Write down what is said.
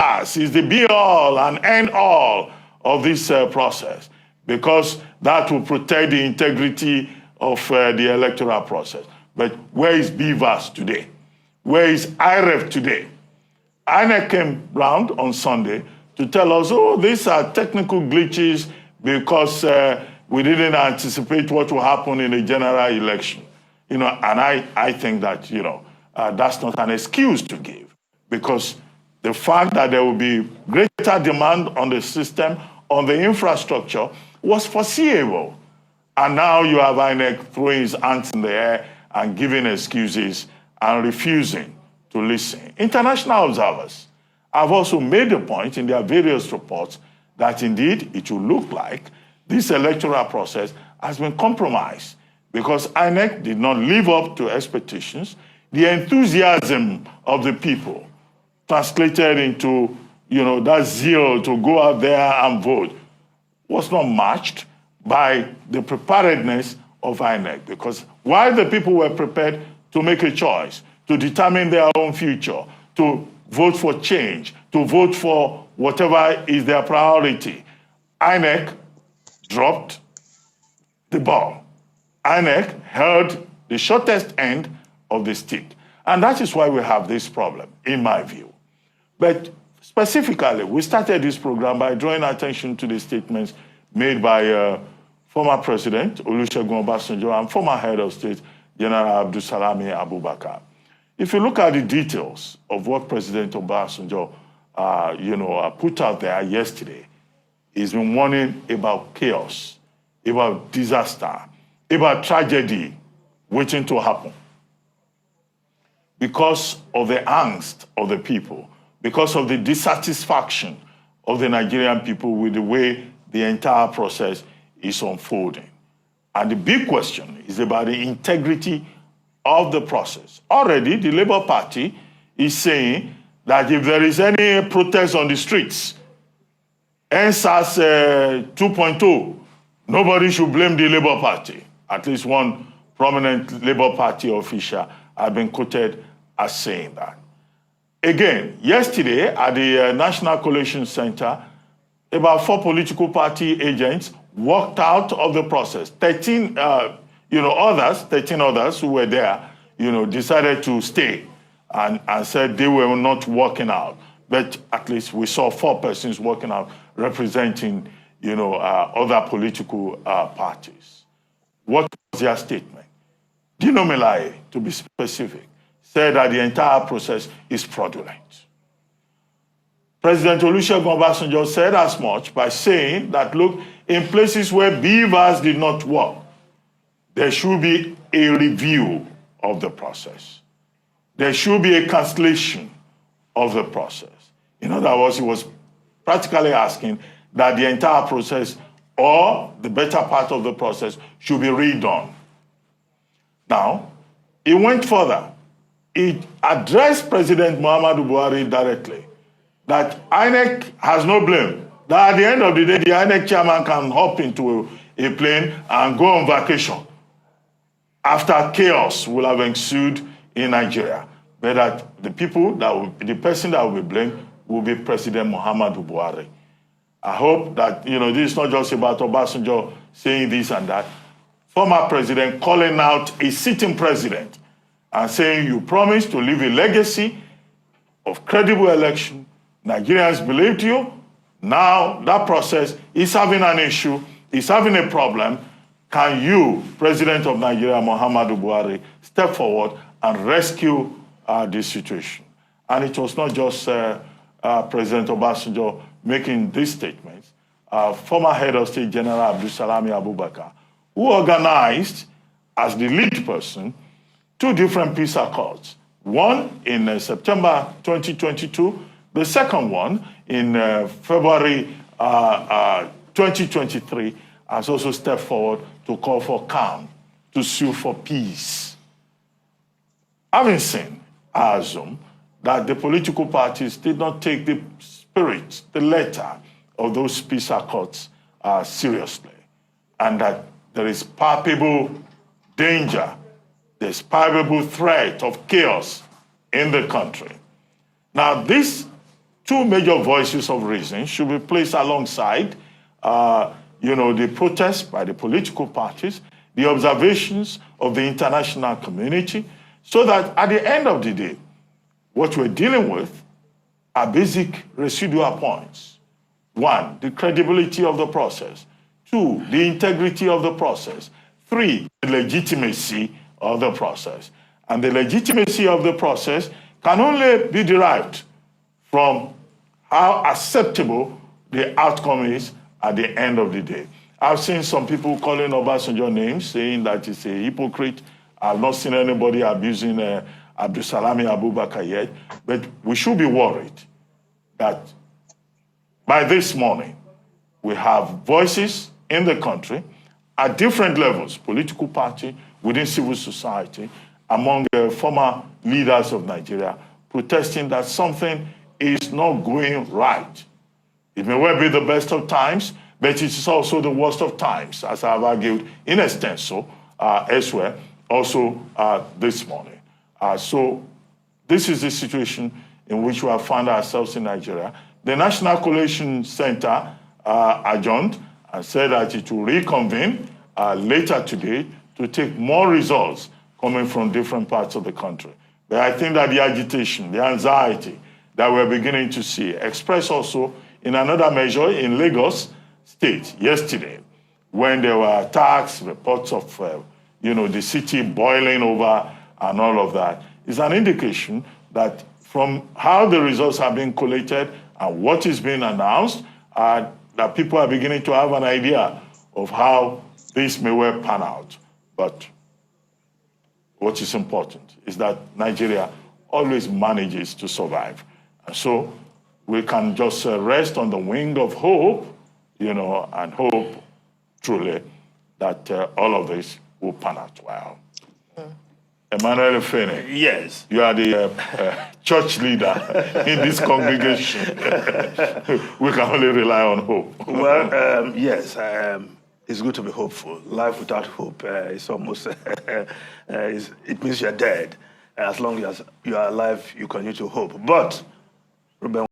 last, is the be-all and end-all of this process, because that will protect the integrity of the electoral process. But where is BVAS today? Where is IREF today? INEC came round on Sunday to tell us, oh, these are technical glitches because we didn't anticipate what will happen in a general election. And I think that, that's not an excuse to give, because the fact that there will be greater demand on the system, on the infrastructure, was foreseeable. And now you have INEC throwing his hands in the air and giving excuses and refusing to listen. International observers have also made the point in their various reports that indeed it will look like this electoral process has been compromised because INEC did not live up to expectations. The enthusiasm of the people translated into, that zeal to go out there and vote was not matched by the preparedness of INEC, because while the people were prepared to make a choice, to determine their own future, to vote for change, to vote for whatever is their priority, INEC dropped the ball. INEC held the shortest end of the stick. And that is why we have this problem, in my view. But specifically, we started this program by drawing attention to the statements made by former President Olusegun Obasanjo and former head of state, General Abdulsalami Abubakar. If you look at the details of what President Obasanjo put out there yesterday, he's been warning about chaos, about disaster, about tragedy waiting to happen. Because of the angst of the people, because of the dissatisfaction of the Nigerian people with the way the entire process is unfolding. And the big question is about the integrity of the process. Already, the Labour Party is saying that if there is any protest on the streets, NSAS 2.0, nobody should blame the Labour Party. At least one prominent Labour Party official has been quoted as saying that. Again, yesterday at the National Coalition Center, about 4 political party agents walked out of the process. 13 others who were there, decided to stay and said they were not walking out. But at least we saw 4 persons walking out representing, other political parties. What was their statement? Dino Melaye, to be specific, said that the entire process is fraudulent. President Olusegun Obasanjo said as much by saying that, look, in places where BVAS did not work, there should be a review of the process. There should be a cancellation of the process. In other words, he was practically asking that the entire process or the better part of the process should be redone. Now, he went further. He addressed President Muhammadu Buhari directly that INEC has no blame, that at the end of the day, the INEC chairman can hop into a plane and go on vacation after chaos will have ensued in Nigeria. But that the person that will be blamed will be President Muhammadu Buhari. I hope that, this is not just about Obasanjo saying this and that. Former president calling out a sitting president and saying, you promised to leave a legacy of credible election. Nigerians believed you. Now that process is having an issue, is having a problem. Can you, President of Nigeria, Muhammadu Buhari, step forward and rescue this situation? And it was not just President Obasanjo making these statements. Former head of state, General Abdulsalami Abubakar, who organized as the lead person 2 different peace accords. One in September 2022, the second one in February 2023, has also stepped forward to call for calm, to sue for peace. Having seen, I assume, that the political parties did not take the spirit, the letter of those peace accords seriously, and that there is palpable danger, there's palpable threat of chaos in the country. Now, this two major voices of reason should be placed alongside, the protests by the political parties, the observations of the international community, so that at the end of the day, what we're dealing with are basic residual points. One, the credibility of the process. Two, the integrity of the process. Three, the legitimacy of the process. And the legitimacy of the process can only be derived from how acceptable the outcome is at the end of the day. I've seen some people calling Obasanjo names, saying that he's a hypocrite. I've not seen anybody abusing Abdulsalami Abubakar yet, but we should be worried that by this morning, we have voices in the country at different levels, political party, within civil society, among the former leaders of Nigeria, protesting that something is not going right. It may well be the best of times, but it is also the worst of times, as I've argued in extenso elsewhere, also this morning. So this is the situation in which we have found ourselves in Nigeria. The National Coalition Center adjourned and said that it will reconvene later today to take more results coming from different parts of the country. But I think that the agitation, the anxiety that we're beginning to see, expressed also in another measure in Lagos State yesterday, when there were attacks, reports of the city boiling over and all of that, is an indication that from how the results have been collated and what is being announced, that people are beginning to have an idea of how this may well pan out. But what is important is that Nigeria always manages to survive. And so we can just rest on the wing of hope, and hope truly that all of this will pan out well. Emmanuel Fene. Yes. You are the church leader in this congregation. We can only rely on hope. Well, yes, it's good to be hopeful. Life without hope is almost, it means you're dead. As long as you are alive, you continue to hope. But, Ruben,